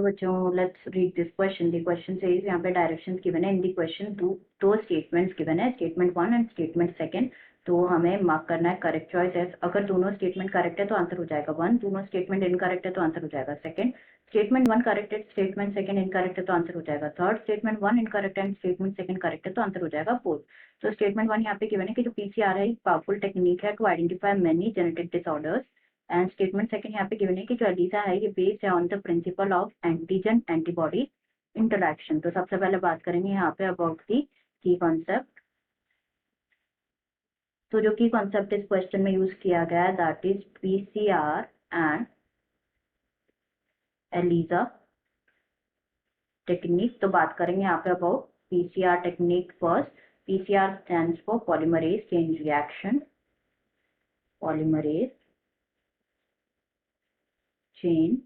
तो बच्चों let's read this question. The question says यहाँ पे डायरेक्शंस गिवन है इन द क्वेश्चन, दो स्टेटमेंट्स गिवन है, स्टेटमेंट 1 एंड स्टेटमेंट 2। तो हमें मार्क करना है करेक्ट चॉइस है। अगर दोनों स्टेटमेंट करेक्ट है तो आंसर हो जाएगा 1, दोनों स्टेटमेंट इनकरेक्ट है तो आंसर हो जाएगा 2, स्टेटमेंट 1 करेक्ट है, स्टेटमेंट 2 इनकरेक्ट है तो आंसर हो जाएगा 3, स्टेटमेंट 1 इनकरेक्ट है एंड स्टेटमेंट 2 करेक्ट है तो आंसर हो जाएगा 4। तो स्टेटमेंट 1 यहाँ पे गिवन है कि जो पीसीआर है एक पावरफुल टेक्निक है to identify many genetic disorders, and statement 2 यहाँ पे गिवन है कि जो एलिसा है ये बेस्ड है on the principle of antigen antibody interaction. तो सबसे पहले बात करेंगे यहाँ पे अबाउट दी की कॉन्सेप्ट। तो जो की कॉन्सेप्ट इस क्वेश्चन में यूज किया गया है that is PCR and ELISA technique. तो बात करेंगे यहाँ पे about PCR technique first. PCR stands for polymerase chain reaction, polymerase chain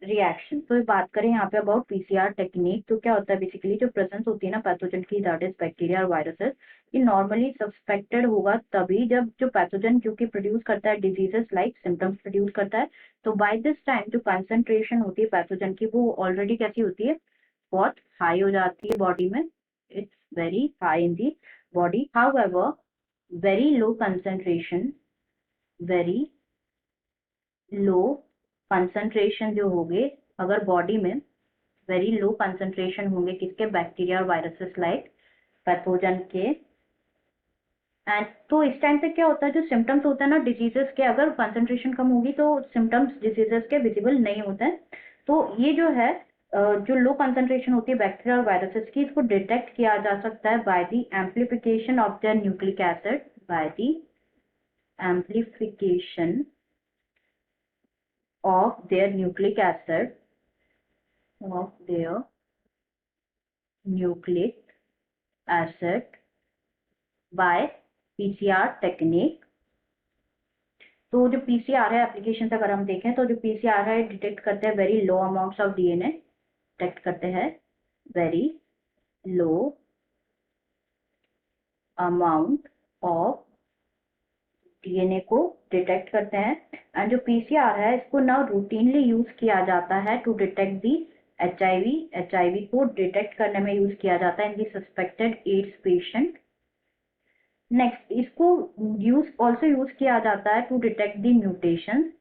reaction. तो बात करें यहाँ पे अबाउट पीसीआर टेक्निक, तो क्या होता है बेसिकली जो प्रेजेंस होती है ना पैथोजन की दैट इज बैक्टीरिया और वायरसेस, ये नॉर्मली सस्पेक्टेड होगा तभी जब जो पैथोजन जो कि प्रोड्यूस करता है डिजीजेस लाइक सिम्टम्स प्रोड्यूस करता है। तो बाय दिस टाइम जो कंसंट्रेशन होती है पैथोजन की वो ऑलरेडी कैसी होती है, बहुत हाई हो जाती है बॉडी में, it's very high in the body. However very low concentration, very low concentration जो होंगे अगर बॉडी में वेरी लो कंसंट्रेशन होंगे किसके, बैक्टीरिया और वायरसेस लाइक पैथोजन के, एंड तो इस टाइम पे क्या होता है जो सिम्टम्स होते हैं ना डिजीजेस के, अगर कंसंट्रेशन कम होगी तो सिम्टम्स डिजीजेस के विजिबल नहीं होते हैं। तो ये जो है जो लो कंसंट्रेशन होती है बैक्टीरिया और वायरसेस की, इसको डिटेक्ट किया जा सकता है by the amplification of their nucleic acid, by the amplification of their nucleic acid, of their nucleic acid by PCR technique। तो जो PCR है एप्लीकेशन अगर हम देखें तो जो PCR है डिटेक्ट करते हैं very low amounts of DNA, detect करते हैं very low amount of DNA को डिटेक्ट करते हैं। एंड जो पीसीआर है इसको ना रूटीनली यूज किया जाता है टू डिटेक्ट दी एचआईवी को डिटेक्ट करने में यूज किया जाता है in the suspected AIDS patient. Next इसको ऑल्सो यूज किया जाता है to detect the mutations,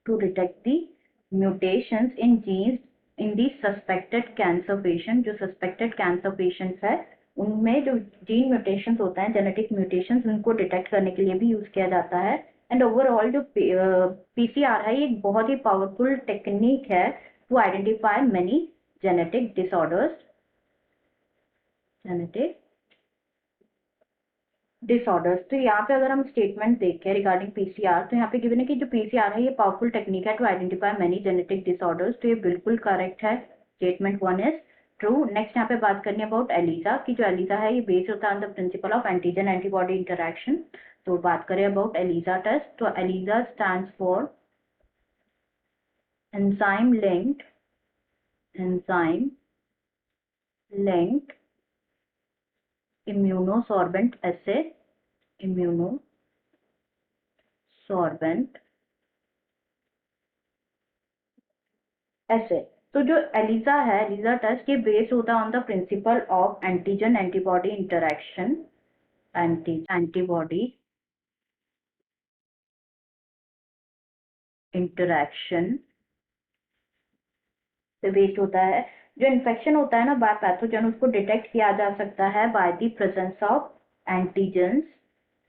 to detect the mutations in genes in the suspected cancer patient. जो सस्पेक्टेड कैंसर पेशेंट्स है उनमें जो जीन म्यूटेशंस होता है, जेनेटिक म्यूटेशंस, उनको डिटेक्ट करने के लिए भी यूज किया जाता है। एंड ओवरऑल जो पीसीआर है ये एक बहुत ही पावरफुल टेक्निक है to identify many genetic disorders, genetic disorders. तो यहाँ पे अगर हम स्टेटमेंट देखें रिगार्डिंग पीसीआर, तो यहाँ पे गिवन है कि जो पीसीआर है ये पावरफुल टेक्निक है to identify many genetic disorders. तो ये बिल्कुल करेक्ट है, स्टेटमेंट 1 इज ट्रू। नेक्स्ट यहाँ पे बात करनी है अबाउट एलिसा की, जो एलिसा है ये बेस्ड होता है on the principle of antigen antibody interaction. तो बात करें अबाउट एलिसा टेस्ट, तो ELISA stands for enzyme linked immunosorbent assay, immunosorbent assay। तो जो एलिसा है, एलिसा टेस्ट ये बेस्ड होता है on the principle of antigen antibody interaction, antibody interaction से बेस्ड होता है। जो इन्फेक्शन होता है ना बाय पैथोजन उसको डिटेक्ट किया जा सकता है by the presence of antigens.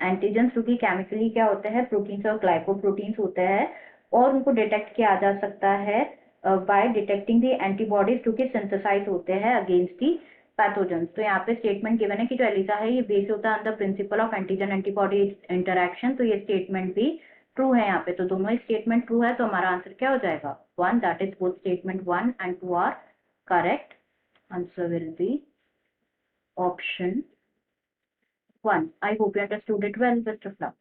Antigens जो कि केमिकली क्या होते हैं, प्रोटीन्स और ग्लाइकोप्रोटीन्स होते हैं, और उनको डिटेक्ट किया जा सकता है बाय डिटेक्टिंग द एंटीबॉडीज जो कि सिंथेसाइज होते हैं अगेंस्ट दी पैथोजन। तो यहाँ पे स्टेटमेंट गिवन है कि जो एलिसा है ये बेस्ड होता है on the principle of antigen antibody interaction. तो ये स्टेटमेंट भी ट्रू है यहाँ पे। तो दोनों स्टेटमेंट ट्रू है, तो हमारा आंसर क्या हो जाएगा 1, that is both statement 1 and 2 are correct. Answer will be option 1। I hope you understood it well. Best of luck.